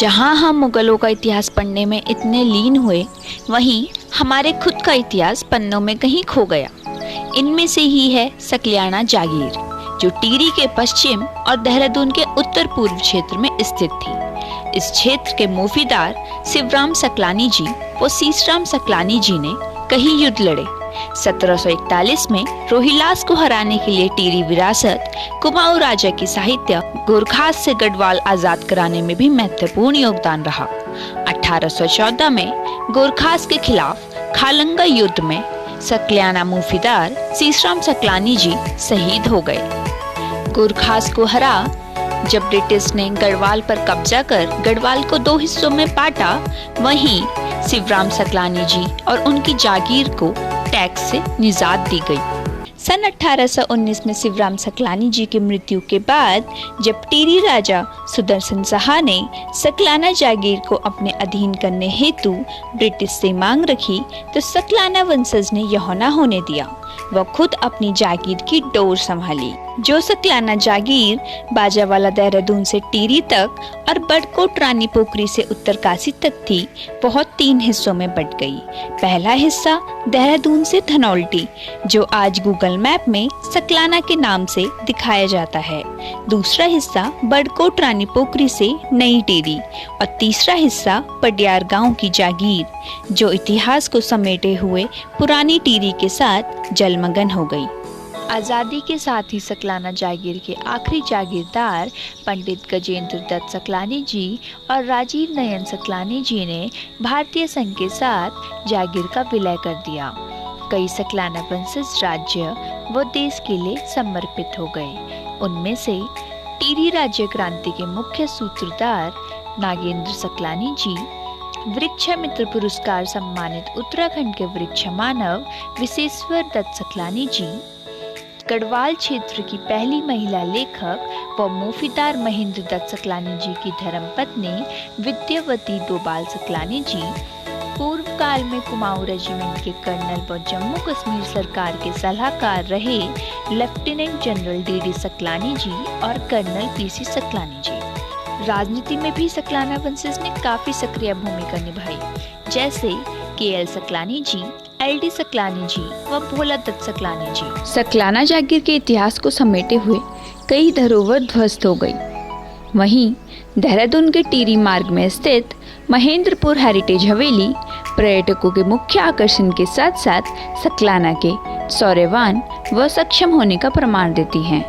जहाँ हम मुगलों का इतिहास पढ़ने में इतने लीन हुए, वहीं हमारे खुद का इतिहास पन्नों में कहीं खो गया। इनमें से ही है सकलियाना जागीर, जो टिहरी के पश्चिम और देहरादून के उत्तर पूर्व क्षेत्र में स्थित थी। इस क्षेत्र के मुफीदार शिवराम सकलानी जी व सीसराम सकलानी जी ने कई युद्ध लड़े। 1741 में रोहिलास को हराने के लिए टिहरी विरासत, कुमाऊं राजा की साहित्य, गोरखास से गढ़वाल आजाद कराने में भी महत्वपूर्ण योगदान रहा। 1814 में गोरखास के खिलाफ खालंगा युद्ध में सकलियाना मुफीदार सीसराम सकलानी जी शहीद हो गए। गोरखास को हरा जब ब्रिटिश ने गढ़वाल पर कब्जा कर गढ़वाल को 2 हिस्सों में बांटा, वहीं शिवराम सकलानी जी और उनकी जागीर को टैक्स से निजात दी गई। सन 1819 में शिवराम सकलानी जी की मृत्यु के बाद जब टिहरी राजा सुदर्शन शाह ने सकलाना जागीर को अपने अधीन करने हेतु ब्रिटिश से मांग रखी, तो सकलाना वंशज ने यह न होने दिया। वह खुद अपनी जागीर की डोर संभाली। जो सकलाना जागीर बाजावाला देहरादून से टिहरी तक और बड़कोट रानी पोखरी से उत्तरकाशी तक थी, वह 3 हिस्सों में बट गई। पहला हिस्सा देहरादून से धनौल्टी, जो आज गूगल मैप में सकलाना के नाम से दिखाया जाता है। दूसरा हिस्सा बड़कोट रानी पोखरी से नई टिहरी और तीसरा हिस्सा पडियार गांव की जागीर, जो इतिहास को समेटे हुए पुरानी टिहरी के साथ जलमग्न हो गई। आज़ादी के साथ ही सकलाना जागीर के आखिरी जागीरदार पंडित गजेंद्र दत्त सकलानी जी और राजीव नयन सकलानी जी ने भारतीय संघ के साथ जागीर का विलय कर दिया। कई सकलाना वंशज राज्य व देश के लिए समर्पित हो गए। उनमें से टिहरी राज्य क्रांति के मुख्य सूत्रधार नागेंद्र सकलानी जी, वृक्षमित्र पुरस्कार सम्मानित उत्तराखंड के वृक्ष मानव विशेश्वर दत्त सकलानी जी, गढ़वाल क्षेत्र की पहली महिला लेखक व मुफीदार महेंद्र दत्त सकलानी जी की धर्मपत्नी विद्यावती डोभाल सकलानी जी, पूर्व काल में कुमाऊं रेजिमेंट के कर्नल व जम्मू कश्मीर सरकार के सलाहकार रहे लेफ्टिनेंट जनरल डी सकलानी जी और कर्नल पीसी सकलानी जी। राजनीति में भी सकलाना वंशज ने काफी सक्रिय भूमिका निभाई, जैसे केएल सकलानी जी, एलडी सकलानी जी व भोला दत्त सकलानी जी। सकलाना जागीर के इतिहास को समेटे हुए कई धरोहर ध्वस्त हो गई। वहीं देहरादून के टिहरी मार्ग में स्थित महेंद्रपुर हेरिटेज हवेली पर्यटकों के मुख्य आकर्षण के साथ साथ सकलाना के शौर्यवान व सक्षम होने का प्रमाण देती है।